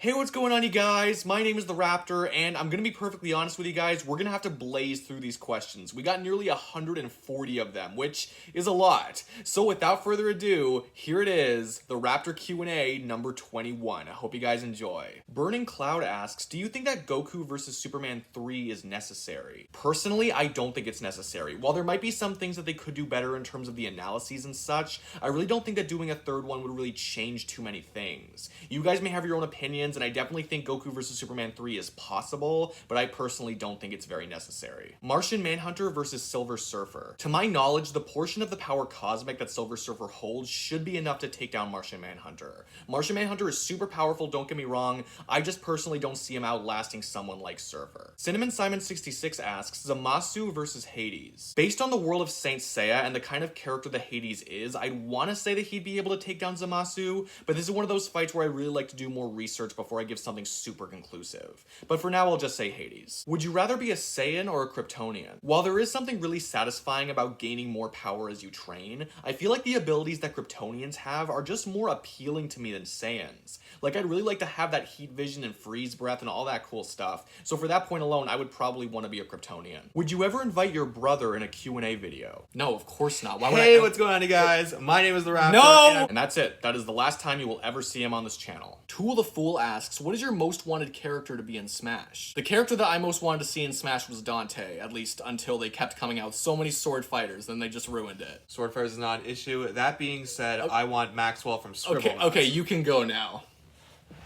Hey, what's going on, you guys? My name is the Raptor, and I'm gonna be perfectly honest with you guys, we're gonna have to blaze through these questions. We got nearly 140 of them, which is a lot. So without further ado, here it is, the Rappter Q&A number 21. I hope you guys enjoy. Burning Cloud asks, do you think that Goku vs. Superman 3 is necessary? Personally, I don't think it's necessary. While there might be some things that they could do better in terms of the analyses and such, I really don't think that doing a third one would really change too many things. You guys may have your own opinions, and I definitely think Goku vs. Superman 3 is possible, but I personally don't think it's very necessary. Martian Manhunter vs. Silver Surfer. To my knowledge, the portion of the power cosmic that Silver Surfer holds should be enough to take down Martian Manhunter. Martian Manhunter is super powerful, don't get me wrong, I just personally don't see him outlasting someone like Surfer. Cinnamon Simon 66 asks, Zamasu vs. Hades. Based on the world of Saint Seiya and the kind of character that Hades is, I'd want to say that he'd be able to take down Zamasu, but this is one of those fights where I really like to do more research before I give something super conclusive. But for now, I'll just say Hades. Would you rather be a Saiyan or a Kryptonian? While there is something really satisfying about gaining more power as you train, I feel like the abilities that Kryptonians have are just more appealing to me than Saiyans. Like, I'd really like to have that heat vision and freeze breath and all that cool stuff, so for that point alone, I would probably want to be a Kryptonian. Would you ever invite your brother in a Q&A video? No, of course not. Why would Hey, what's going on, you guys? My name is the Raptor. No! And that's it. That is the last time you will ever see him on this channel. Tool the Fool asks, what is your most wanted character to be in Smash? The character that I most wanted to see in Smash was Dante, at least until they kept coming out with so many sword fighters, then they just ruined it. Sword Fighters is not an issue. That being said, I want Maxwell from Scribble. Okay, you can go now.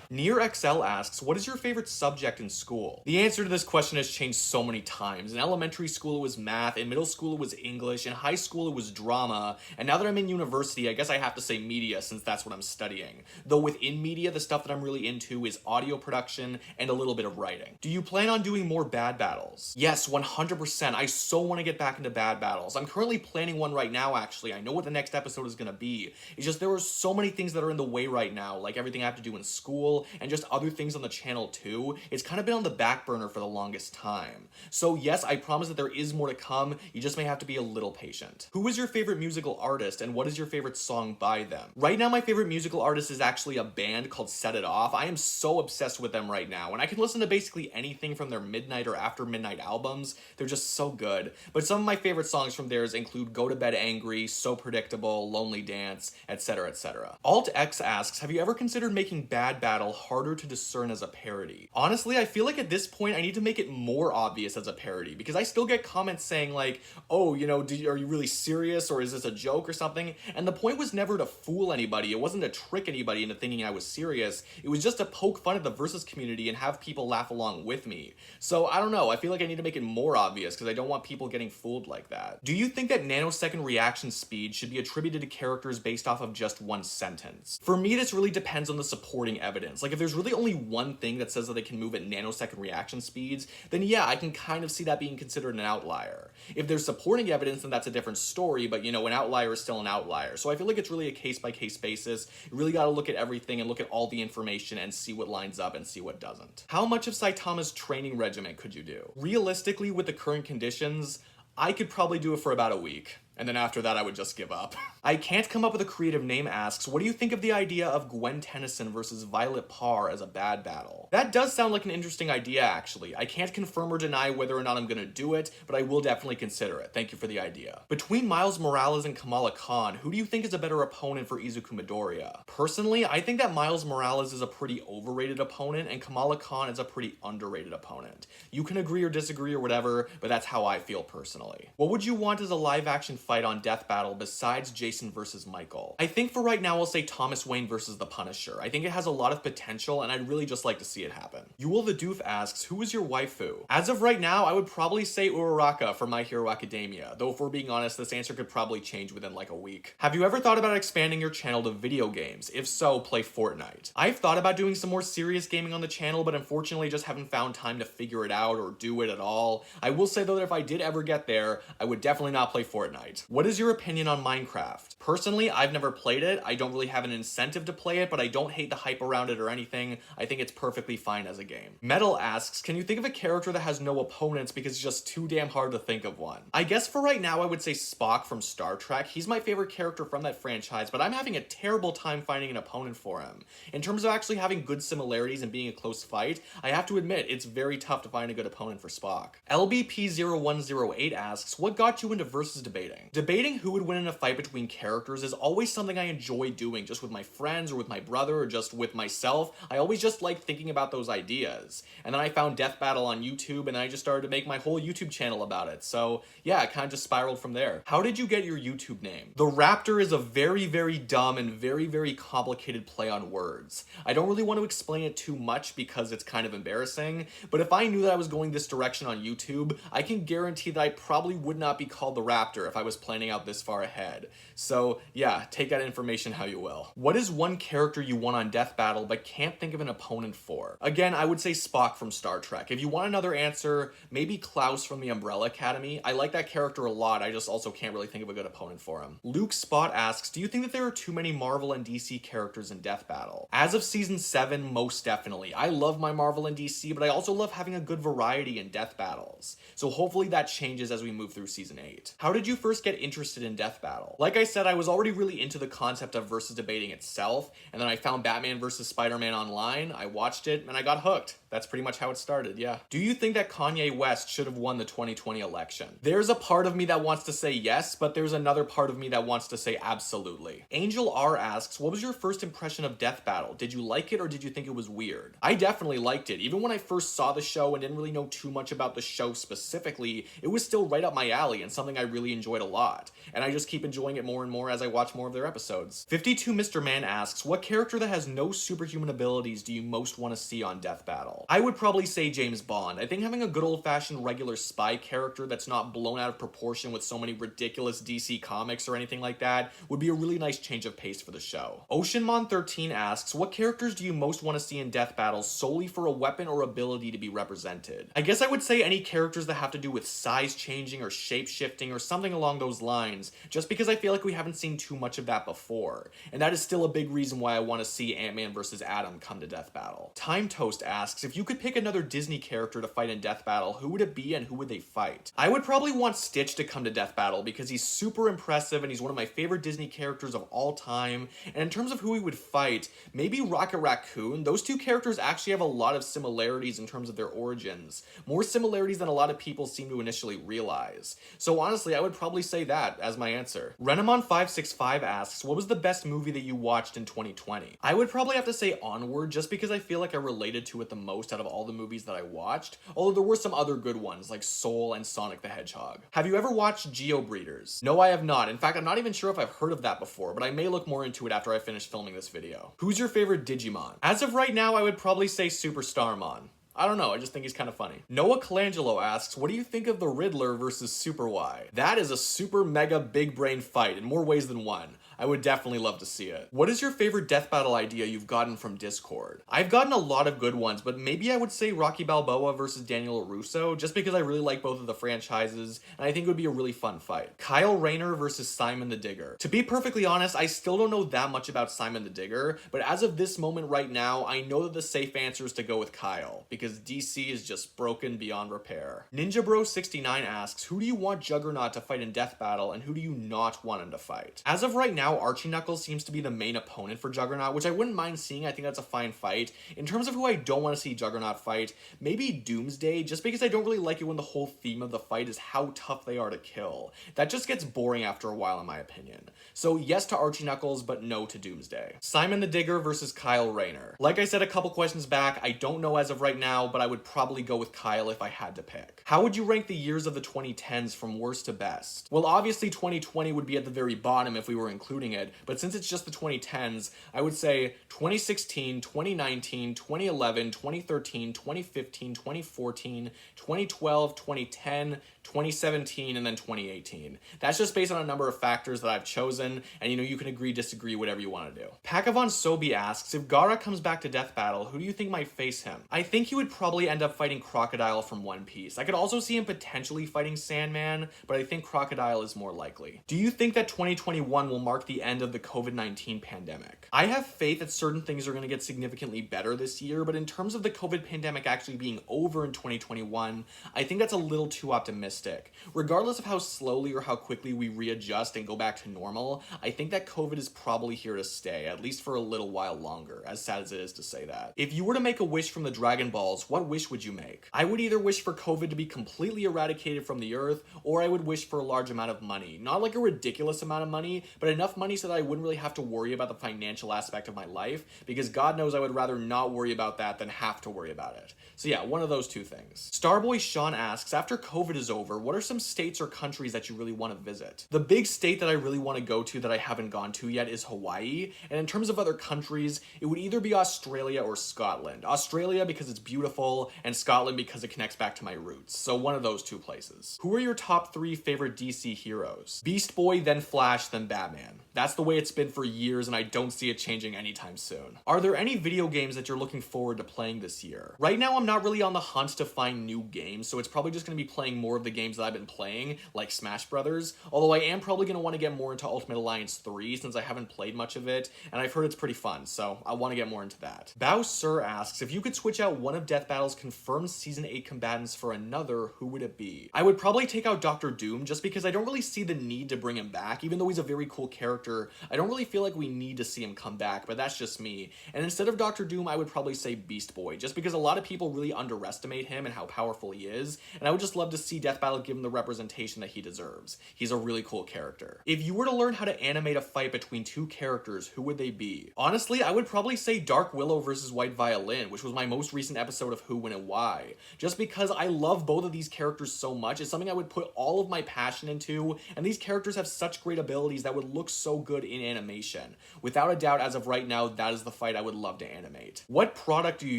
Nier XL asks, what is your favorite subject in school? The answer to this question has changed so many times. In elementary school, it was math. In middle school, it was English. In high school, it was drama. And now that I'm in university, I guess I have to say media since that's what I'm studying. Though within media, the stuff that I'm really into is audio production and a little bit of writing. Do you plan on doing more bad battles? Yes, 100%. I so want to get back into bad battles. I'm currently planning one right now, actually. I know what the next episode is going to be. It's just there are so many things that are in the way right now, like everything I have to do in school, and just other things on the channel too. It's kind of been on the back burner for the longest time. So yes, I promise that there is more to come. You just may have to be a little patient. Who is your favorite musical artist and what is your favorite song by them? Right now, my favorite musical artist is actually a band called Set It Off. I am so obsessed with them right now, and I can listen to basically anything from their midnight or after midnight albums. They're just so good. But some of my favorite songs from theirs include Go to Bed Angry, So Predictable, Lonely Dance, etc, etc. Alt X asks, have you ever considered making Bad Battle harder to discern as a parody? Honestly, I feel like at this point I need to make it more obvious as a parody, because I still get comments saying like, oh, you know, are you really serious, or is this a joke or something? And the point was never to fool anybody. It wasn't to trick anybody into thinking I was serious. It was just to poke fun at the Versus community and have people laugh along with me. So I don't know, I feel like I need to make it more obvious because I don't want people getting fooled like that. Do you think that nanosecond reaction speed should be attributed to characters based off of just one sentence? For me, this really depends on the supporting evidence. Like, if there's really only one thing that says that they can move at nanosecond reaction speeds, then yeah, I can kind of see that being considered an outlier. If there's supporting evidence, then that's a different story, but you know, an outlier is still an outlier. So I feel like it's really a case-by-case basis. You really gotta look at everything and look at all the information and see what lines up and see what doesn't. How much of Saitama's training regimen could you do? Realistically, with the current conditions, I could probably do it for about a week. And then after that, I would just give up. I Can't Come Up With a Creative Name asks, what do you think of the idea of Gwen Tennyson versus Violet Parr as a bad battle? That does sound like an interesting idea, actually. I can't confirm or deny whether or not I'm gonna do it, but I will definitely consider it. Thank you for the idea. Between Miles Morales and Kamala Khan, who do you think is a better opponent for Izuku Midoriya? Personally, I think that Miles Morales is a pretty overrated opponent, and Kamala Khan is a pretty underrated opponent. You can agree or disagree or whatever, but that's how I feel personally. What would you want as a live-action fight on Death Battle besides Jason versus Michael? I think for right now I'll say Thomas Wayne versus the Punisher. I think it has a lot of potential and I'd really just like to see it happen. Yule the Doof asks, who is your waifu? As of right now, I would probably say Uraraka from My Hero Academia, though if we're being honest, this answer could probably change within like a week. Have you ever thought about expanding your channel to video games? If so, play Fortnite. I've thought about doing some more serious gaming on the channel, but unfortunately just haven't found time to figure it out or do it at all. I will say though that if I did ever get there, I would definitely not play Fortnite. Fortnite. What is your opinion on Minecraft? Personally, I've never played it. I don't really have an incentive to play it, but I don't hate the hype around it or anything. I think it's perfectly fine as a game. Metal asks, can you think of a character that has no opponents because it's just too damn hard to think of one? I guess for right now I would say Spock from Star Trek. He's my favorite character from that franchise, but I'm having a terrible time finding an opponent for him. In terms of actually having good similarities and being a close fight, I have to admit it's very tough to find a good opponent for Spock. LBP0108 asks, what got you into versus debating? Debating who would win in a fight between characters is always something I enjoy doing, just with my friends or with my brother or just with myself. I always just like thinking about those ideas. And then I found Death Battle on YouTube and I just started to make my whole YouTube channel about it. So yeah, it kind of just spiraled from there. How did you get your YouTube name? The Rappter is a very, very dumb and very, very complicated play on words. I don't really want to explain it too much because it's kind of embarrassing, but if I knew that I was going this direction on YouTube, I can guarantee that I probably would not be called the Rappter if I was planning out this far ahead. So yeah, take that information how you will. What is one character you won on Death Battle but can't think of an opponent for? Again, I would say Spock from Star Trek. If you want another answer, maybe Klaus from the Umbrella Academy. I like that character a lot, I just also can't really think of a good opponent for him. Luke Spot asks, do you think that there are too many Marvel and DC characters in Death Battle? As of season 7, most definitely. I love my Marvel and DC, but I also love having a good variety in Death Battles. So hopefully that changes as we move through season 8. How did you first get interested in Death Battle? Like I said, I was already really into the concept of versus debating itself, and then I found Batman vs. Spider-Man online, I watched it, and I got hooked. That's pretty much how it started, yeah. Do you think that Kanye West should have won the 2020 election? There's a part of me that wants to say yes, but there's another part of me that wants to say absolutely. Angel R asks, what was your first impression of Death Battle? Did you like it or did you think it was weird? I definitely liked it. Even when I first saw the show and didn't really know too much about the show specifically, it was still right up my alley and something I really enjoyed a lot. And I just keep enjoying it more and more as I watch more of their episodes. 52 Mr. Man asks, what character that has no superhuman abilities do you most want to see on Death Battle? I would probably say James Bond. I think having a good old-fashioned regular spy character that's not blown out of proportion with so many ridiculous DC comics or anything like that would be a really nice change of pace for the show. Oceanmon13 asks, what characters do you most want to see in Death Battle solely for a weapon or ability to be represented? I guess I would say any characters that have to do with size changing or shape shifting or something along those lines, just because I feel like we haven't seen too much of that before. And that is still a big reason why I want to see Ant-Man vs. Atom come to Death Battle. Time Toast asks, if you could pick another Disney character to fight in Death Battle, who would it be and who would they fight? I would probably want Stitch to come to Death Battle because he's super impressive and he's one of my favorite Disney characters of all time. And in terms of who he would fight, maybe Rocket Raccoon. Those two characters actually have a lot of similarities in terms of their origins. More similarities than a lot of people seem to initially realize. So honestly, I would probably say that as my answer. Renamon565 asks, what was the best movie that you watched in 2020? I would probably have to say Onward, just because I feel like I related to it the most out of all the movies that I watched, although there were some other good ones like Soul and Sonic the Hedgehog. Have you ever watched Geobreeders? No, I have not. In fact, I'm not even sure if I've heard of that before, but I may look more into it after I finish filming this video. Who's your favorite Digimon? As of right now, I would probably say Super Starmon. I don't know, I just think he's kind of funny. Noah Colangelo asks, what do you think of the Riddler versus Super Y? That is a super mega big brain fight in more ways than one. I would definitely love to see it. What is your favorite Death Battle idea you've gotten from Discord? I've gotten a lot of good ones, but maybe I would say Rocky Balboa versus Daniel LaRusso, just because I really like both of the franchises, and I think it would be a really fun fight. Kyle Rayner versus Simon the Digger. To be perfectly honest, I still don't know that much about Simon the Digger, but as of this moment right now, I know that the safe answer is to go with Kyle, because DC is just broken beyond repair. Ninja Bro 69 asks, who do you want Juggernaut to fight in Death Battle, and who do you not want him to fight? As of right now, Archie Knuckles seems to be the main opponent for Juggernaut, which I wouldn't mind seeing. I think that's a fine fight. In terms of who I don't want to see Juggernaut fight, maybe Doomsday, just because I don't really like it when the whole theme of the fight is how tough they are to kill. That just gets boring after a while in my opinion. So yes to Archie Knuckles, but no to Doomsday. Simon the Digger versus Kyle Rayner. Like I said a couple questions back, I don't know as of right now, but I would probably go with Kyle if I had to pick. How would you rank the years of the 2010s from worst to best? Well, obviously 2020 would be at the very bottom if we were including including it, but since it's just the 2010s, I would say 2016, 2019, 2011, 2013, 2015, 2014, 2012, 2010, 2017, and then 2018. That's just based on a number of factors that I've chosen, and you can agree, disagree, whatever you want to do. Pakavon Sobi asks, if Gaara comes back to Death Battle, who do you think might face him? I think he would probably end up fighting Crocodile from One Piece. I could also see him potentially fighting Sandman, but I think Crocodile is more likely. Do you think that 2021 will mark the end of the COVID-19 pandemic? I have faith that certain things are going to get significantly better this year, but in terms of the COVID pandemic actually being over in 2021, I think that's a little too optimistic. Regardless of how slowly or how quickly we readjust and go back to normal, I think that COVID is probably here to stay, at least for a little while longer, as sad as it is to say that. If you were to make a wish from the Dragon Balls, what wish would you make? I would either wish for COVID to be completely eradicated from the earth, or I would wish for a large amount of money. Not like a ridiculous amount of money, but enough money so that I wouldn't really have to worry about the financial aspect of my life, because God knows I would rather not worry about that than have to worry about it. So yeah, one of those two things. Starboy Sean asks, after COVID is over, what are some states or countries that you really want to visit? The big state that I really want to go to that I haven't gone to yet is Hawaii, and in terms of other countries, it would either be Australia or Scotland. Australia because it's beautiful, and Scotland because it connects back to my roots. So one of those two places. Who are your top 3 favorite DC heroes? Beast Boy, then Flash, then Batman. That's the way it's been for years, and I don't see it changing anytime soon. Are there any video games that you're looking forward to playing this year? Right now, I'm not really on the hunt to find new games, so it's probably just going to be playing more of the games that I've been playing, like Smash Brothers, although I am probably going to want to get more into Ultimate Alliance 3 since I haven't played much of it, and I've heard it's pretty fun, so I want to get more into that. Bao Sir asks, if you could switch out one of Death Battle's confirmed Season 8 combatants for another, who would it be? I would probably take out Dr. Doom, just because I don't really see the need to bring him back. Even though he's a very cool character, I don't really feel like we need to see him come back, but that's just me. And instead of Dr. Doom, I would probably say Beast Boy, just because a lot of people really underestimate him and how powerful he is, and I would just love to see Death Battle give him the representation that he deserves. He's a really cool character. If you were to learn how to animate a fight between two characters, who would they be? Honestly, I would probably say Dark Willow versus White Violin, which was my most recent episode of Who, When, and Why. Just because I love both of these characters so much, it's something I would put all of my passion into, and these characters have such great abilities that would look so good in animation. Without a doubt, as of right now, that is the fight I would love to animate. What product do you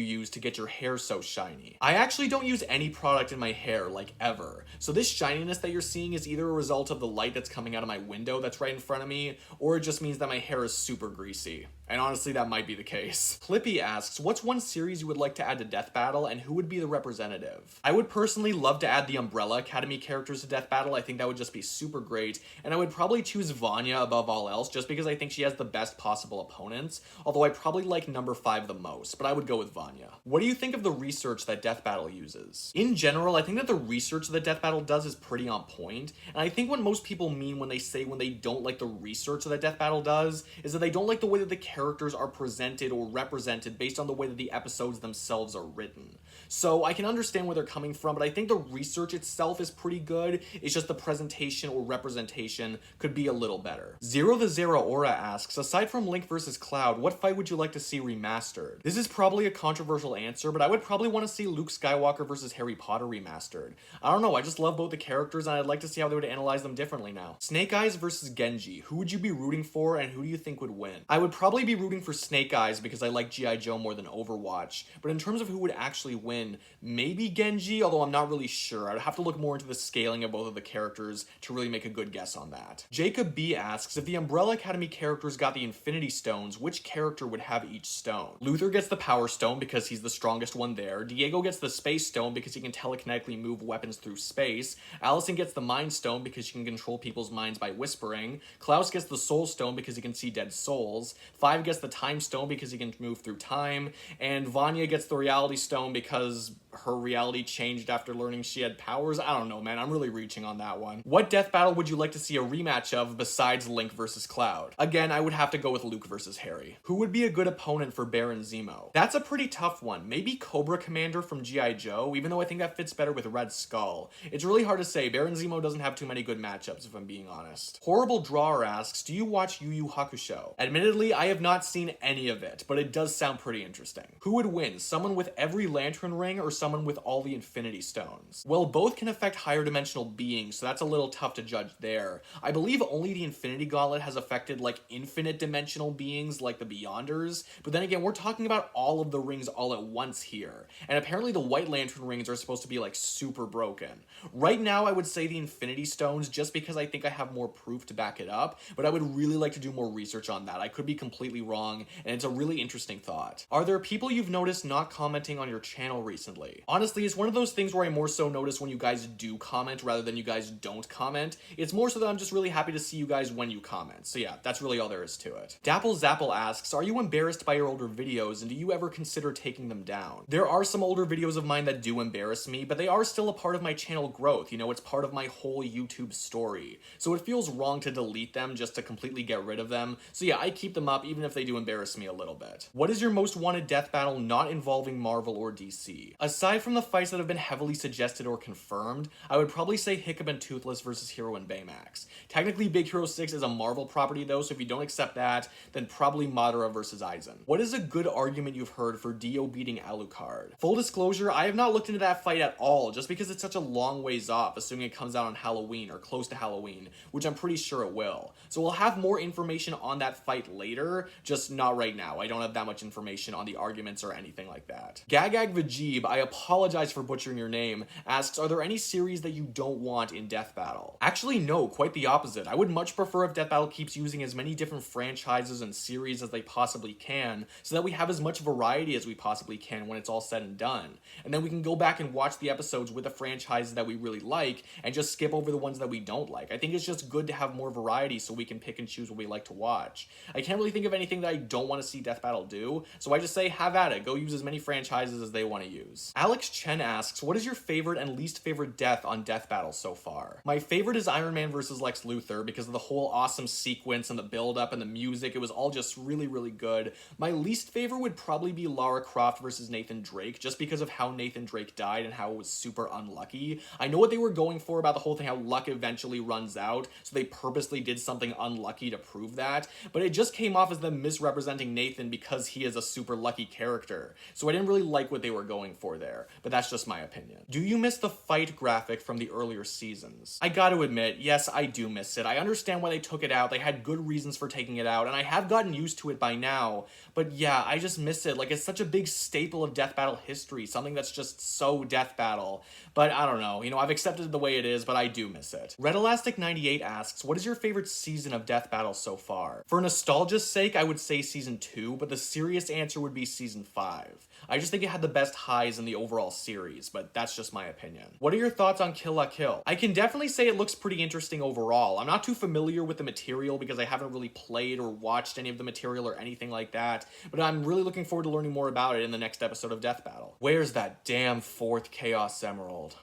use to get your hair so shiny? I actually don't use any product in my hair, like ever. So this shininess that you're seeing is either a result of the light that's coming out of my window that's right in front of me, or it just means that my hair is super greasy. And honestly, that might be the case. Flippy asks, what's one series you would like to add to Death Battle, and who would be the representative? I would personally love to add the Umbrella Academy characters to Death Battle. I think that would just be super great, and I would probably choose Vanya above all else, just because I think she has the best possible opponents, although I probably like number 5 the most, but I would go with Vanya. What do you think of the research that Death Battle uses? In general, I think that the research that Death Battle does is pretty on point, and I think what most people mean when they say when they don't like the research that Death Battle does, is that they don't like the way that the characters are presented or represented based on the way that the episodes themselves are written. So I can understand where they're coming from, but I think the research itself is pretty good. It's just the presentation or representation could be a little better. Zero the Zero Aura asks, aside from Link vs. Cloud, what fight would you like to see remastered? This is probably a controversial answer, but I would probably want to see Luke Skywalker vs. Harry Potter remastered. I don't know, I just love both the characters, and I'd like to see how they would analyze them differently now. Snake Eyes vs. Genji, who would you be rooting for, and who do you think would win? I would probably be rooting for Snake Eyes because I like G.I. Joe more than Overwatch, but in terms of who would actually win, maybe Genji, although I'm not really sure. I'd have to look more into the scaling of both of the characters to really make a good guess on that. Jacob B asks, if the Umbrella Academy characters got the Infinity Stones, which character would have each stone? Luther gets the Power Stone because he's the strongest one there. Diego gets the Space Stone because he can telekinetically move weapons through space. Allison gets the Mind Stone because she can control people's minds by whispering. Klaus gets the Soul Stone because he can see dead souls. Five gets the Time Stone because he can move through time. And Vanya gets the Reality Stone because her reality changed after learning she had powers. I don't know, man. I'm really reaching on that one. What Death Battle would you like to see a rematch of besides Link vs. Cloud? Again, I would have to go with Luke vs. Harry. Who would be a good opponent for Baron Zemo? That's a pretty tough one. Maybe Cobra Commander from G.I. Joe, even though I think that fits better with Red Skull. It's really hard to say. Baron Zemo doesn't have too many good matchups, if I'm being honest. Horrible Drawer asks, do you watch Yu Yu Hakusho? Admittedly, I have not seen any of it, but it does sound pretty interesting. Who would win? Someone with every lantern ring or someone someone with all the Infinity Stones? Well, both can affect higher dimensional beings, so that's a little tough to judge there. I believe only the Infinity Gauntlet has affected like infinite dimensional beings like the Beyonders, but then again, we're talking about all of the rings all at once here, and apparently the White Lantern rings are supposed to be like super broken. Right now, I would say the Infinity Stones just because I think I have more proof to back it up, but I would really like to do more research on that. I could be completely wrong, and it's a really interesting thought. Are there people you've noticed not commenting on your channel recently? Honestly, it's one of those things where I more so notice when you guys do comment rather than you guys don't comment. It's more so that I'm just really happy to see you guys when you comment. So yeah, that's really all there is to it. Dapple Zapple asks, are you embarrassed by your older videos and do you ever consider taking them down? There are some older videos of mine that do embarrass me, but they are still a part of my channel growth. You know, it's part of my whole YouTube story. So it feels wrong to delete them just to completely get rid of them. So yeah, I keep them up even if they do embarrass me a little bit. What is your most wanted death battle not involving Marvel or DC? Aside from the fights that have been heavily suggested or confirmed, I would probably say Hiccup and Toothless versus Hero and Baymax. Technically, Big Hero 6 is a Marvel property though, so if you don't accept that, then probably Madara versus Aizen. What is a good argument you've heard for Dio beating Alucard? Full disclosure, I have not looked into that fight at all, just because it's such a long ways off, assuming it comes out on Halloween or close to Halloween, which I'm pretty sure it will. So we'll have more information on that fight later, just not right now. I don't have that much information on the arguments or anything like that. Gagag Vajib, I apologize for butchering your name, asks, are there any series that you don't want in Death Battle? Actually, no, quite the opposite. I would much prefer if Death Battle keeps using as many different franchises and series as they possibly can, so that we have as much variety as we possibly can when it's all said and done. And then we can go back and watch the episodes with the franchises that we really like, and just skip over the ones that we don't like. I think it's just good to have more variety so we can pick and choose what we like to watch. I can't really think of anything that I don't want to see Death Battle do, so I just say have at it. Go use as many franchises as they want to use. Alex Chen asks, what is your favorite and least favorite death on Death Battle so far? My favorite is Iron Man versus Lex Luthor because of the whole awesome sequence and the build-up and the music. It was all just really, really good. My least favorite would probably be Lara Croft versus Nathan Drake, just because of how Nathan Drake died and how it was super unlucky. I know what they were going for about the whole thing, how luck eventually runs out, so they purposely did something unlucky to prove that, but it just came off as them misrepresenting Nathan because he is a super lucky character. So I didn't really like what they were going for there, but that's just my opinion. Do you miss the fight graphic from the earlier seasons? I gotta admit, yes, I do miss it. I understand why they took it out. They had good reasons for taking it out, and I have gotten used to it by now, but yeah, I just miss it. Like, it's such a big staple of Death Battle history, something that's just so Death Battle, but I don't know. You know, I've accepted it the way it is, but I do miss it. Red Elastic 98 asks, what is your favorite season of Death Battle so far? For nostalgia's sake, I would say season 2, but the serious answer would be season 5. I just think it had the best highs in the overall series, but that's just my opinion. What are your thoughts on Kill la Kill? I can definitely say it looks pretty interesting overall. I'm not too familiar with the material because I haven't really played or watched any of the material or anything like that, but I'm really looking forward to learning more about it in the next episode of Death Battle. Where's that damn 4th Chaos Emerald?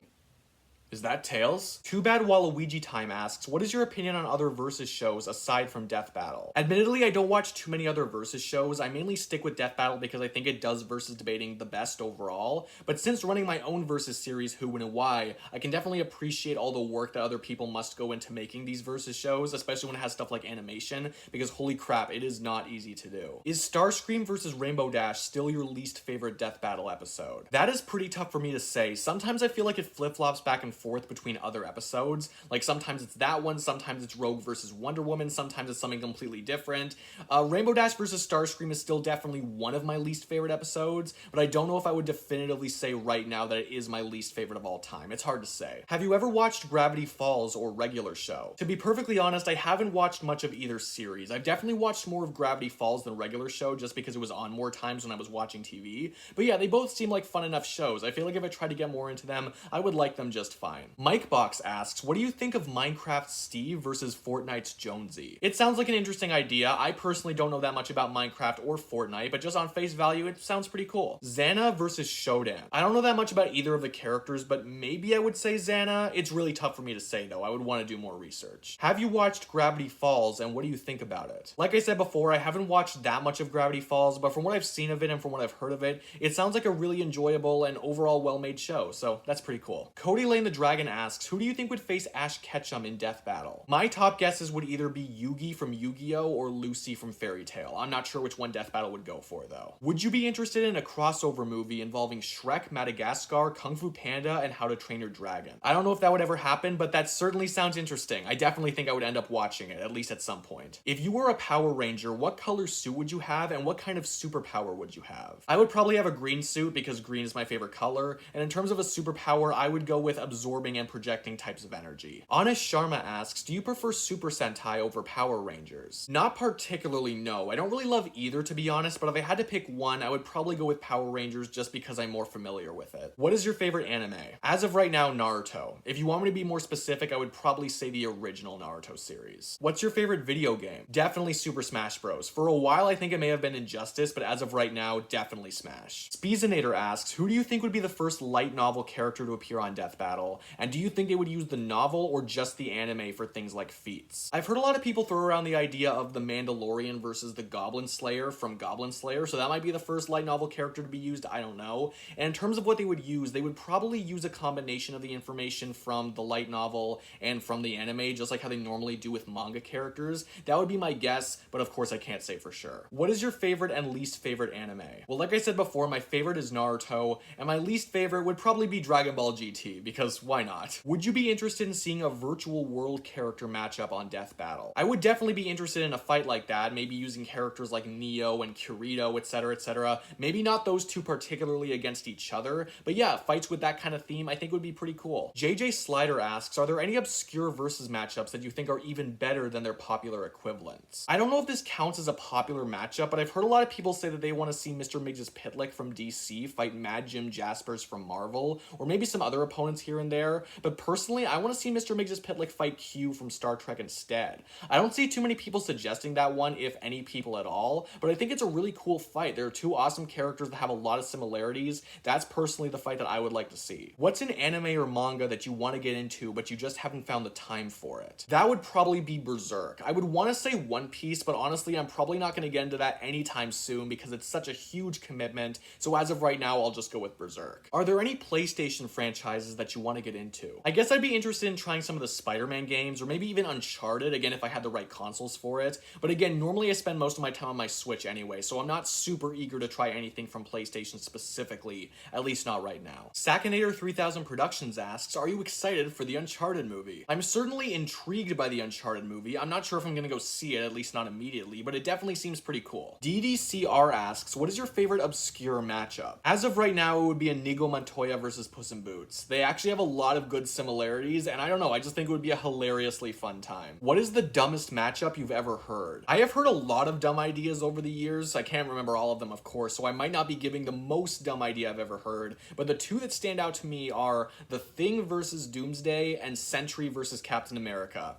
Is that Tails? Too Bad Waluigi Time asks, what is your opinion on other versus shows aside from Death Battle? Admittedly, I don't watch too many other versus shows. I mainly stick with Death Battle because I think it does versus debating the best overall. But since running my own versus series, Who, When, and Why, I can definitely appreciate all the work that other people must go into making these versus shows, especially when it has stuff like animation, because holy crap, it is not easy to do. Is Starscream versus Rainbow Dash still your least favorite Death Battle episode? That is pretty tough for me to say. Sometimes I feel like it flip-flops back and forth between other episodes. Like sometimes it's that one, sometimes it's Rogue versus Wonder Woman, sometimes it's something completely different. Rainbow Dash versus Starscream is still definitely one of my least favorite episodes, but I don't know if I would definitively say right now that it is my least favorite of all time. It's hard to say. Have you ever watched Gravity Falls or Regular Show? To be perfectly honest, I haven't watched much of either series. I've definitely watched more of Gravity Falls than Regular Show just because it was on more times when I was watching TV. But yeah, they both seem like fun enough shows. I feel like if I tried to get more into them, I would like them just fine. Mike asks, what do you think of Minecraft Steve versus Fortnite's Jonesy? It sounds like an interesting idea. I personally don't know that much about Minecraft or Fortnite, but just on face value, it sounds pretty cool. Xana versus Shodan. I don't know that much about either of the characters, but maybe I would say Xana. It's really tough for me to say though. I would want to do more research. Have you watched Gravity Falls and what do you think about it? Like I said before, I haven't watched that much of Gravity Falls, but from what I've seen of it and from what I've heard of it, it sounds like a really enjoyable and overall well-made show, so that's pretty cool. Cody Lane the Dragon asks, who do you think would face Ash Ketchum in Death Battle? My top guesses would either be Yugi from Yu-Gi-Oh! Or Lucy from Fairy Tail. I'm not sure which one Death Battle would go for, though. Would you be interested in a crossover movie involving Shrek, Madagascar, Kung Fu Panda, and How to Train Your Dragon? I don't know if that would ever happen, but that certainly sounds interesting. I definitely think I would end up watching it, at least at some point. If you were a Power Ranger, what color suit would you have, and what kind of superpower would you have? I would probably have a green suit because green is my favorite color, and in terms of a superpower, I would go with absorbing and projecting types of energy. Honest Sharma asks, do you prefer Super Sentai over Power Rangers? Not particularly, no. I don't really love either, to be honest, but if I had to pick one, I would probably go with Power Rangers just because I'm more familiar with it. What is your favorite anime? As of right now, Naruto. If you want me to be more specific, I would probably say the original Naruto series. What's your favorite video game? Definitely Super Smash Bros. For a while, I think it may have been Injustice, but as of right now, definitely Smash. Speezinator asks, who do you think would be the first light novel character to appear on Death Battle? And do you think they would use the novel or just the anime for things like feats? I've heard a lot of people throw around the idea of the Mandalorian versus the Goblin Slayer from Goblin Slayer, so that might be the first light novel character to be used, I don't know. And in terms of what they would use, they would probably use a combination of the information from the light novel and from the anime, just like how they normally do with manga characters. That would be my guess, but of course I can't say for sure. What is your favorite and least favorite anime? Well, like I said before, my favorite is Naruto, and my least favorite would probably be Dragon Ball GT, because why not? Would you be interested in seeing a virtual world character matchup on Death Battle? I would definitely be interested in a fight like that, maybe using characters like Neo and Kirito, etc, etc. Maybe not those two particularly against each other, but yeah, fights with that kind of theme I think would be pretty cool. JJ Slider asks, are there any obscure versus matchups that you think are even better than their popular equivalents? I don't know if this counts as a popular matchup, but I've heard a lot of people say that they want to see Mr. Miggs' Pitlick from DC fight Mad Jim Jaspers from Marvel, or maybe some other opponents here and there, but personally, I want to see Mr. Miggs' Pitlick fight Q from Star Trek instead. I don't see too many people suggesting that one, if any people at all, but I think it's a really cool fight. There are two awesome characters that have a lot of similarities. That's personally the fight that I would like to see. What's an anime or manga that you want to get into, but you just haven't found the time for it? That would probably be Berserk. I would want to say One Piece, but honestly, I'm probably not going to get into that anytime soon because it's such a huge commitment, so as of right now, I'll just go with Berserk. Are there any PlayStation franchises that you want to get into? I guess I'd be interested in trying some of the Spider-Man games, or maybe even Uncharted, again, if I had the right consoles for it, but again, normally I spend most of my time on my Switch anyway, so I'm not super eager to try anything from PlayStation specifically, at least not right now. Sakinator 3000 Productions asks, are you excited for the Uncharted movie? I'm certainly intrigued by the Uncharted movie. I'm not sure if I'm gonna go see it, at least not immediately, but it definitely seems pretty cool. DDCR asks, what is your favorite obscure matchup? As of right now, it would be Inigo Montoya versus Puss in Boots. They actually have a lot of good similarities, and I don't know, I just think it would be a hilariously fun time. What is the dumbest matchup you've ever heard? I have heard a lot of dumb ideas over the years. I can't remember all of them, of course, so I might not be giving the most dumb idea I've ever heard, but the two that stand out to me are The Thing versus Doomsday and Sentry versus Captain America.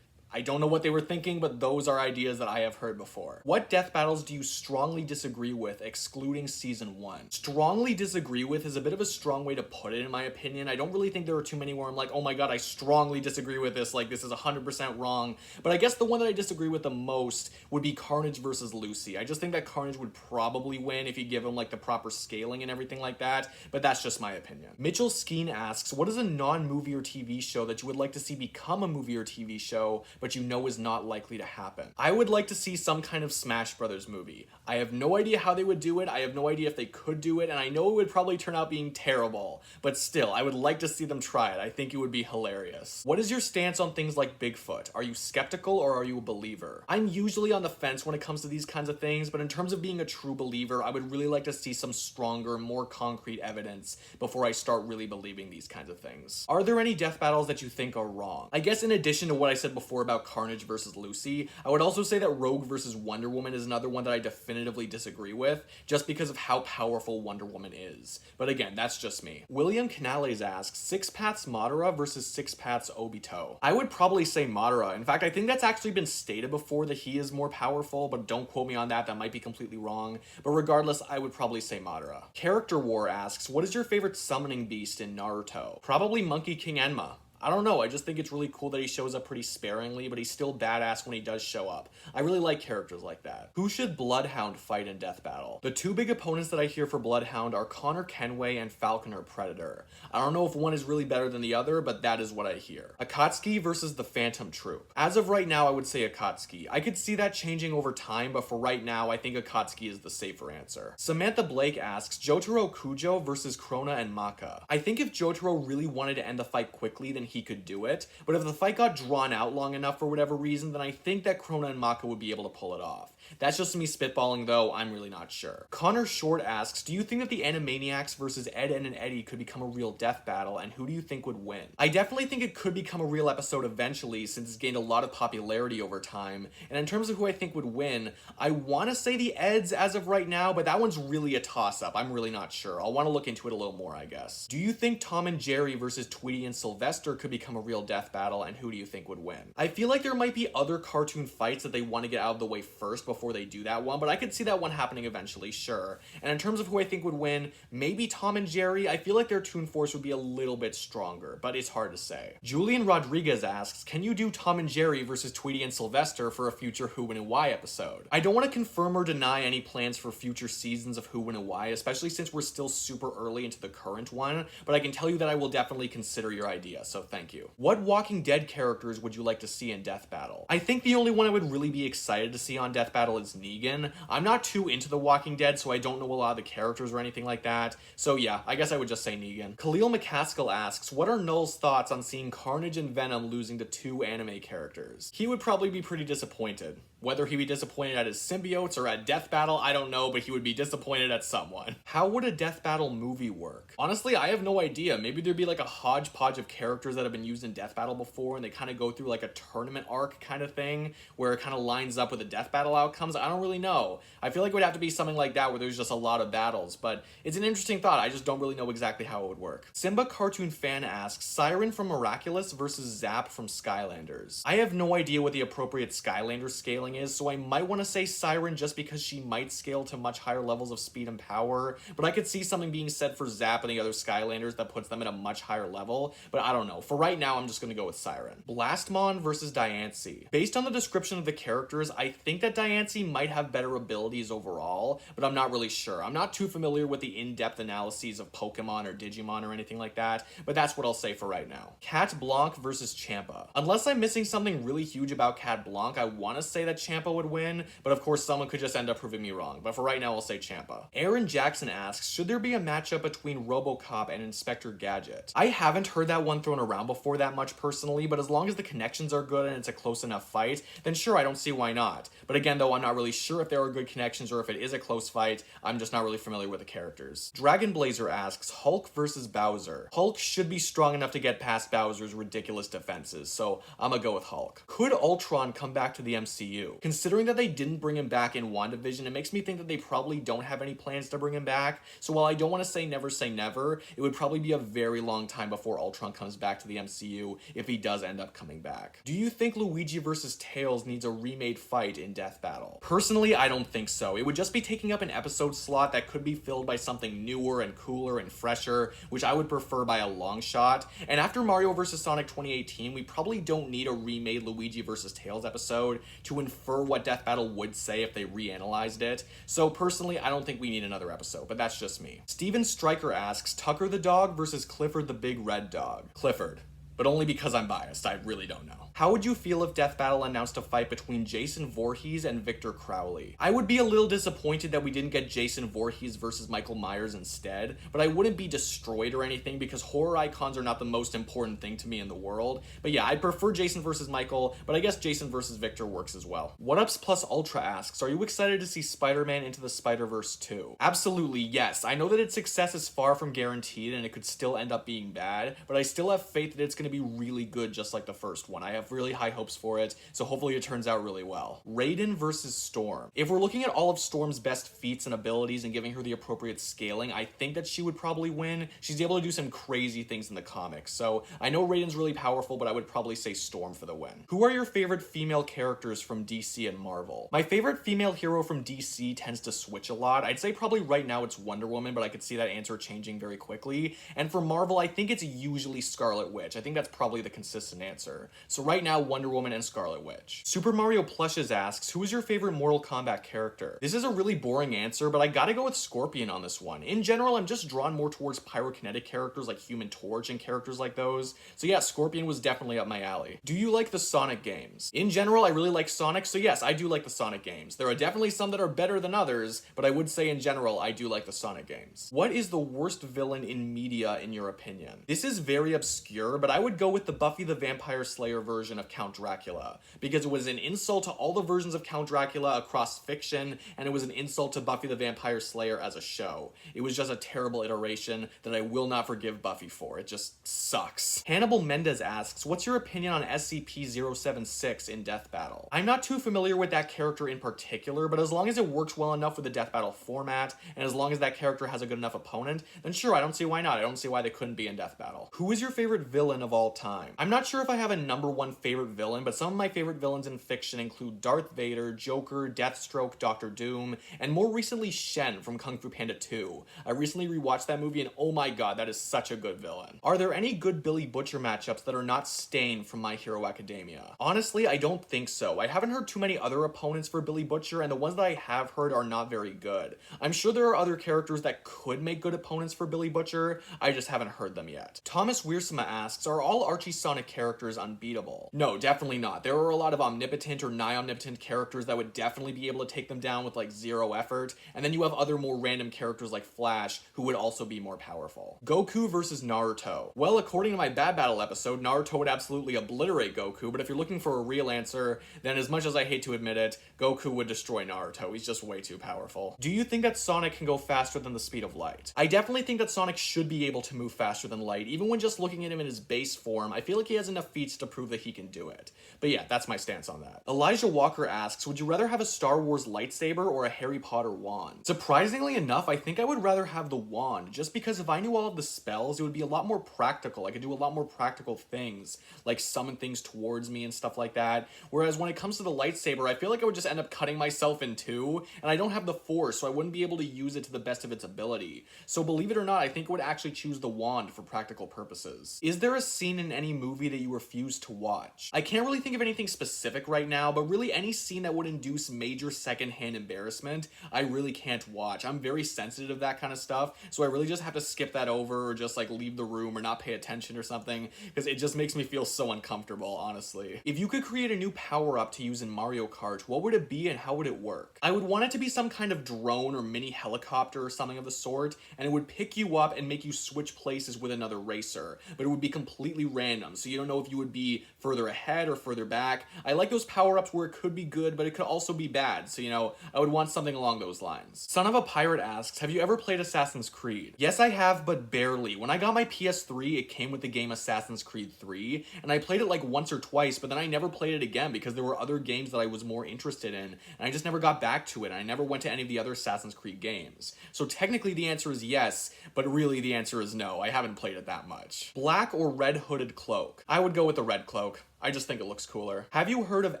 I don't know what they were thinking, but those are ideas that I have heard before. What death battles do you strongly disagree with, excluding Season 1? Strongly disagree with is a bit of a strong way to put it, in my opinion. I don't really think there are too many where I'm like, oh my god, I strongly disagree with this, like this is 100% wrong. But I guess the one that I disagree with the most would be Carnage versus Lucy. I just think that Carnage would probably win if you give him like the proper scaling and everything like that, but that's just my opinion. Mitchell Skeen asks, what is a non-movie or TV show that you would like to see become a movie or TV show, but you know is not likely to happen? I would like to see some kind of Smash Brothers movie. I have no idea how they would do it, I have no idea if they could do it, and I know it would probably turn out being terrible, but still, I would like to see them try it. I think it would be hilarious. What is your stance on things like Bigfoot? Are you skeptical or are you a believer? I'm usually on the fence when it comes to these kinds of things, but in terms of being a true believer, I would really like to see some stronger, more concrete evidence before I start really believing these kinds of things. Are there any death battles that you think are wrong? I guess in addition to what I said before about Carnage versus Lucy, I would also say that Rogue versus Wonder Woman is another one that I definitively disagree with, just because of how powerful Wonder Woman is. But again, that's just me. William Canales asks, Six Paths Madara versus Six Paths Obito. I would probably say Madara. In fact, I think that's actually been stated before that he is more powerful, but don't quote me on that, that might be completely wrong. But regardless, I would probably say Madara. Character War asks, what is your favorite summoning beast in Naruto? Probably Monkey King Enma. I don't know, I just think it's really cool that he shows up pretty sparingly, but he's still badass when he does show up. I really like characters like that. Who should Bloodhound fight in Death Battle? The two big opponents that I hear for Bloodhound are Rappter QnA and Falconer Predator. I don't know if one is really better than the other, but that is what I hear. Akatsuki versus the Phantom Troop. As of right now, I would say Akatsuki. I could see that changing over time, but for right now, I think Akatsuki is the safer answer. Samantha Blake asks, Jotaro Kujo versus Krona and Maka. I think if Jotaro really wanted to end the fight quickly, then he could do it, but if the fight got drawn out long enough for whatever reason, then I think that Krona and Maka would be able to pull it off. That's just me spitballing though, I'm really not sure. Connor Short asks, do you think that the Animaniacs versus Ed, Edd and Eddy could become a real death battle, and who do you think would win? I definitely think it could become a real episode eventually, since it's gained a lot of popularity over time, and in terms of who I think would win, I want to say the Eds as of right now, but that one's really a toss-up. I'm really not sure. I'll want to look into it a little more, I guess. Do you think Tom and Jerry versus Tweety and Sylvester could become a real death battle, and who do you think would win? I feel like there might be other cartoon fights that they want to get out of the way first before they do that one, but I could see that one happening eventually, sure. And in terms of who I think would win, maybe Tom and Jerry. I feel like their Toon Force would be a little bit stronger, but it's hard to say. Julian Rodriguez asks, can you do Tom and Jerry versus Tweety and Sylvester for a future Who and Why episode? I don't want to confirm or deny any plans for future seasons of Who and Why, especially since we're still super early into the current one, but I can tell you that I will definitely consider your idea, so thank you. What Walking Dead characters would you like to see in Death Battle? I think the only one I would really be excited to see on Death Battle is Negan. I'm not too into The Walking Dead, so I don't know a lot of the characters or anything like that, so yeah, I guess I would just say Negan. Khalil McCaskill asks, what are Null's thoughts on seeing Carnage and Venom losing to two anime characters? He would probably be pretty disappointed. Whether he be disappointed at his symbiotes or at Death Battle, I don't know, but he would be disappointed at someone. How would a Death Battle movie work? Honestly, I have no idea. Maybe there'd be like a hodgepodge of characters that have been used in Death Battle before, and they kind of go through like a tournament arc kind of thing, where it kind of lines up with the Death Battle outcomes. I don't really know. I feel like it would have to be something like that where there's just a lot of battles, but it's an interesting thought. I just don't really know exactly how it would work. Simba Cartoon Fan asks, Siren from Miraculous versus Zap from Skylanders. I have no idea what the appropriate Skylander scaling is, so I might want to say Siren just because she might scale to much higher levels of speed and power, but I could see something being said for Zap and the other Skylanders that puts them at a much higher level, but I don't know. For right now, I'm just gonna go with Siren. Blastmon versus Diancie. Based on the description of the characters, I think that Diancie might have better abilities overall, but I'm not really sure. I'm not too familiar with the in-depth analyses of Pokemon or Digimon or anything like that, but that's what I'll say for right now. Cat Blanc versus Champa. Unless I'm missing something really huge about Cat Blanc, I want to say that Champa would win, but of course someone could just end up proving me wrong. But for right now, I'll say Champa. Aaron Jackson asks, should there be a matchup between RoboCop and Inspector Gadget? I haven't heard that one thrown around before that much personally, but as long as the connections are good and it's a close enough fight, then sure, I don't see why not. But again, though, I'm not really sure if there are good connections or if it is a close fight. I'm just not really familiar with the characters. Dragon Blazer asks, Hulk versus Bowser. Hulk should be strong enough to get past Bowser's ridiculous defenses, so I'm gonna go with Hulk. Could Ultron come back to the MCU? Considering that they didn't bring him back in WandaVision, it makes me think that they probably don't have any plans to bring him back, so while I don't want to say never, it would probably be a very long time before Ultron comes back to the MCU if he does end up coming back. Do you think Luigi versus Tails needs a remade fight in Death Battle? Personally, I don't think so. It would just be taking up an episode slot that could be filled by something newer and cooler and fresher, which I would prefer by a long shot, and after Mario vs. Sonic 2018, we probably don't need a remade Luigi vs. Tails episode to infer what Death Battle would say if they reanalyzed it, so personally, I don't think we need another episode, but that's just me. Steven Stryker asks, Tucker the dog versus Clifford the big red dog. Clifford. But only because I'm biased, I really don't know. How would you feel if Death Battle announced a fight between Jason Voorhees and Victor Crowley? I would be a little disappointed that we didn't get Jason Voorhees versus Michael Myers instead, but I wouldn't be destroyed or anything because horror icons are not the most important thing to me in the world. But yeah, I'd prefer Jason versus Michael, but I guess Jason versus Victor works as well. Whatups Plus Ultra asks, are you excited to see Spider-Man Into the Spider-Verse 2? Absolutely, yes. I know that its success is far from guaranteed and it could still end up being bad, but I still have faith that it's going to be really good just like the first one. I have really high hopes for it, so hopefully it turns out really well. Raiden versus Storm. If we're looking at all of Storm's best feats and abilities and giving her the appropriate scaling, I think that she would probably win. She's able to do some crazy things in the comics, so I know Raiden's really powerful, but I would probably say Storm for the win. Who are your favorite female characters from DC and Marvel? My favorite female hero from DC tends to switch a lot. I'd say probably right now it's Wonder Woman, but I could see that answer changing very quickly. And for Marvel, I think it's usually Scarlet Witch. I think think that's probably the consistent answer. So right now, Wonder Woman and Scarlet Witch. Super Mario Plushes asks, who is your favorite Mortal Kombat character? This is a really boring answer, but I gotta go with Scorpion on this one. In general, I'm just drawn more towards pyrokinetic characters like Human Torch and characters like those. So yeah, Scorpion was definitely up my alley. Do you like the Sonic games? In general, I really like Sonic, so yes, I do like the Sonic games. There are definitely some that are better than others, but I would say in general, I do like the Sonic games. What is the worst villain in media in your opinion? This is very obscure, but I would go with the Buffy the Vampire Slayer version of Count Dracula, because it was an insult to all the versions of Count Dracula across fiction, and it was an insult to Buffy the Vampire Slayer as a show. It was just a terrible iteration that I will not forgive Buffy for. It just sucks. Hannibal Mendez asks, what's your opinion on SCP-076 in Death Battle? I'm not too familiar with that character in particular, but as long as it works well enough with the Death Battle format, and as long as that character has a good enough opponent, then sure, I don't see why not. I don't see why they couldn't be in Death Battle. Who is your favorite villain of all time? I'm not sure if I have a number one favorite villain, but some of my favorite villains in fiction include Darth Vader, Joker, Deathstroke, Doctor Doom, and more recently Shen from Kung Fu Panda 2. I recently rewatched that movie and oh my god, that is such a good villain. Are there any good Billy Butcher matchups that are not Stain from My Hero Academia? Honestly, I don't think so. I haven't heard too many other opponents for Billy Butcher, and the ones that I have heard are not very good. I'm sure there are other characters that could make good opponents for Billy Butcher, I just haven't heard them yet. Thomas Wiersma asks, are all Archie Sonic characters unbeatable? No, definitely not. There are a lot of omnipotent or nigh omnipotent characters that would definitely be able to take them down with like zero effort, and then you have other more random characters like Flash who would also be more powerful. Goku versus Naruto. Well, according to my Bad Battle episode, Naruto would absolutely obliterate Goku, but if you're looking for a real answer, then as much as I hate to admit it, Goku would destroy Naruto. He's just way too powerful. Do you think that Sonic can go faster than the speed of light? I definitely think that Sonic should be able to move faster than light. Even when just looking at him in his base form, I feel like he has enough feats to prove that he can do it. But yeah, that's my stance on that. Elijah Walker asks, would you rather have a Star Wars lightsaber or a Harry Potter wand? Surprisingly enough, I think I would rather have the wand, just because if I knew all of the spells, it would be a lot more practical. I could do a lot more practical things, like summon things towards me and stuff like that. Whereas when it comes to the lightsaber, I feel like I would just end up cutting myself in two, and I don't have the Force, so I wouldn't be able to use it to the best of its ability. So believe it or not, I think I would actually choose the wand for practical purposes. Is there a scene in any movie that you refuse to watch? I can't really think of anything specific right now, but really any scene that would induce major secondhand embarrassment, I really can't watch. I'm very sensitive to that kind of stuff, so I really just have to skip that over or just like leave the room or not pay attention or something, because it just makes me feel so uncomfortable, honestly. If you could create a new power-up to use in Mario Kart, what would it be and how would it work? I would want it to be some kind of drone or mini helicopter or something of the sort, and it would pick you up and make you switch places with another racer, but it would be completely random, so you don't know if you would be further ahead or further back. I like those power-ups where it could be good, but it could also be bad, so you know, I would want something along those lines. Son of a Pirate asks, have you ever played Assassin's Creed? Yes, I have, but barely. When I got my PS3, it came with the game Assassin's Creed 3, and I played it like once or twice, but then I never played it again because there were other games that I was more interested in, and I just never got back to it, and I never went to any of the other Assassin's Creed games. So technically the answer is yes, but really the answer is no. I haven't played it that much. Black or red hooded cloak? I would go with the red cloak. I just think it looks cooler. Have you heard of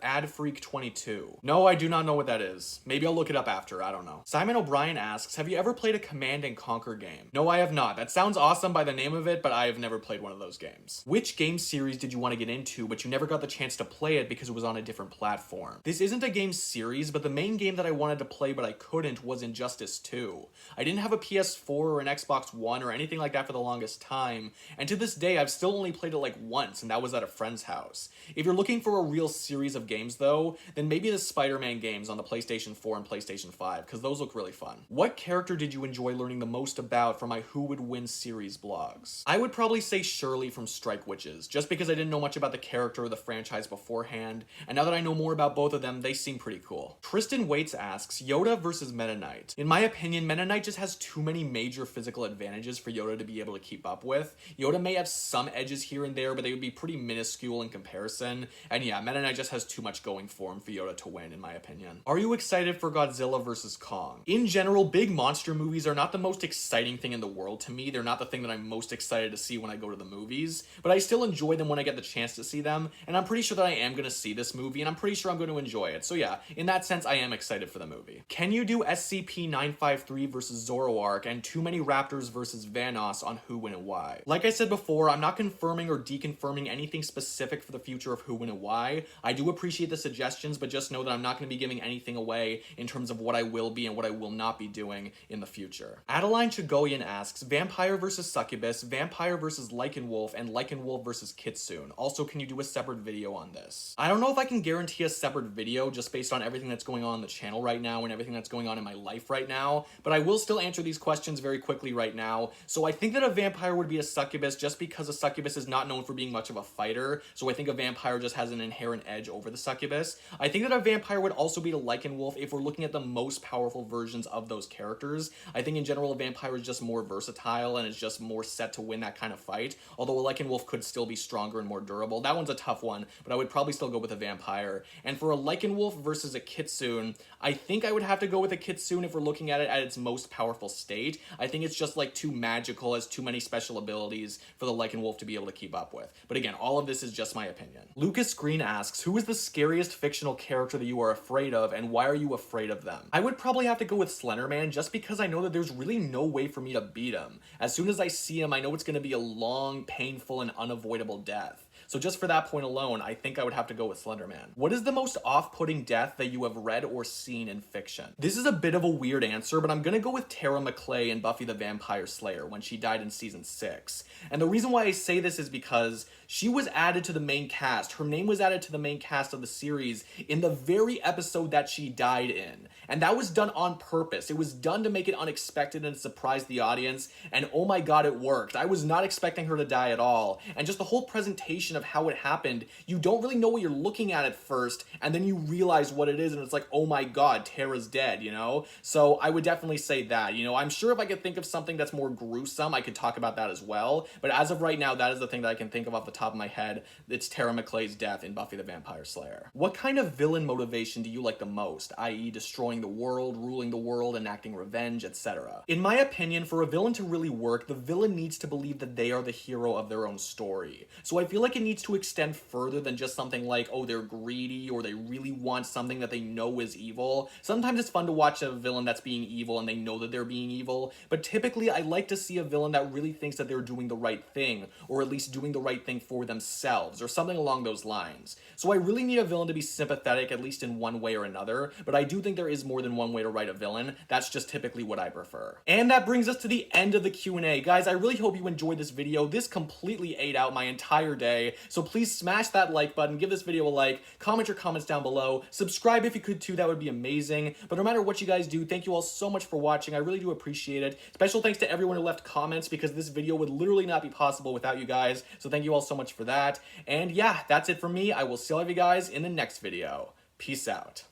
AdFreak22? No, I do not know what that is. Maybe I'll look it up after, I don't know. Simon O'Brien asks, have you ever played a Command and Conquer game? No, I have not. That sounds awesome by the name of it, but I have never played one of those games. Which game series did you want to get into, but you never got the chance to play it because it was on a different platform? This isn't a game series, but the main game that I wanted to play but I couldn't was Injustice 2. I didn't have a PS4 or an Xbox One or anything like that for the longest time, and to this day I've still only played it like once, and that was at a friend's house. If you're looking for a real series of games though, then maybe the Spider-Man games on the PlayStation 4 and PlayStation 5, because those look really fun. What character did you enjoy learning the most about from my Who Would Win series blogs? I would probably say Shirley from Strike Witches, just because I didn't know much about the character or the franchise beforehand, and now that I know more about both of them, they seem pretty cool. Tristan Waits asks, Yoda versus Meta Knight. In my opinion, Meta Knight just has too many major physical advantages for Yoda to be able to keep up with. Yoda may have some edges here and there, but they would be pretty minuscule in comparison comparison. And yeah, Meta Knight just has too much going for him for Yoda to win, in my opinion. Are you excited for Godzilla vs. Kong? In general, big monster movies are not the most exciting thing in the world to me. They're not the thing that I'm most excited to see when I go to the movies, but I still enjoy them when I get the chance to see them, and I'm pretty sure that I am going to see this movie, and I'm pretty sure I'm going to enjoy it. So yeah, in that sense, I am excited for the movie. Can you do SCP-953 versus Zoroark and Too Many Raptors versus Vanoss on Who, When, and Why? Like I said before, I'm not confirming or deconfirming anything specific for the future of Who, When, and Why. I do appreciate the suggestions, but just know that I'm not going to be giving anything away in terms of what I will be and what I will not be doing in the future. Adeline Chigoyan asks, Vampire versus Succubus, Vampire versus Lycanwolf, and Lycanwolf versus Kitsune. Also, can you do a separate video on this? I don't know if I can guarantee a separate video just based on everything that's going on the channel right now and everything that's going on in my life right now, but I will still answer these questions very quickly right now. So I think that a vampire would be a succubus just because a succubus is not known for being much of a fighter, so I think a vampire just has an inherent edge over the succubus. I think that a vampire would also be a Lycanwolf if we're looking at the most powerful versions of those characters. I think in general a vampire is just more versatile and is just more set to win that kind of fight, although a Lycanwolf could still be stronger and more durable. That one's a tough one, but I would probably still go with a vampire. And for a Lycanwolf versus a Kitsune, I think I would have to go with a Kitsune if we're looking at it at its most powerful state. I think it's just like too magical, has too many special abilities for the Lycanwolf to be able to keep up with. But again, all of this is just my opinion. Lucas Green asks, who is the scariest fictional character that you are afraid of, and why are you afraid of them? I would probably have to go with Slender Man, just because I know that there's really no way for me to beat him. As soon as I see him, I know it's going to be a long, painful, and unavoidable death. So just for that point alone, I think I would have to go with Slender Man. What is the most off-putting death that you have read or seen in fiction? This is a bit of a weird answer, but I'm gonna go with Tara McClay in Buffy the Vampire Slayer when she died in season 6. And the reason why I say this is because she was added to the main cast. Her name was added to the main cast of the series in the very episode that she died in. And that was done on purpose. It was done to make it unexpected and surprise the audience, and oh my god, it worked. I was not expecting her to die at all. And just the whole presentation of how it happened, you don't really know what you're looking at first, and then you realize what it is, and it's like, oh my god, Tara's dead, you know? So I would definitely say that, you know? I'm sure if I could think of something that's more gruesome, I could talk about that as well, but as of right now, that is the thing that I can think of off the top of my head. It's Tara McClay's death in Buffy the Vampire Slayer. What kind of villain motivation do you like the most, i.e. destroying the world, ruling the world, enacting revenge, etc.? In my opinion, for a villain to really work, the villain needs to believe that they are the hero of their own story. So I feel like it needs to extend further than just something like, oh, they're greedy or they really want something that they know is evil. Sometimes it's fun to watch a villain that's being evil and they know that they're being evil, but typically I like to see a villain that really thinks that they're doing the right thing, or at least doing the right thing for themselves, or something along those lines. So I really need a villain to be sympathetic, at least in one way or another, but I do think there is more than one way to write a villain. That's just typically what I prefer. And that brings us to the end of the Q&A. Guys, I really hope you enjoyed this video. This completely ate out my entire day, so please smash that like button, give this video a like, comment your comments down below, subscribe if you could too, that would be amazing. But no matter what you guys do, thank you all so much for watching. I really do appreciate it. Special thanks to everyone who left comments, because this video would literally not be possible without you guys, so thank you all so much for that. And yeah, that's it for me. I will see all of you guys in the next video. Peace out.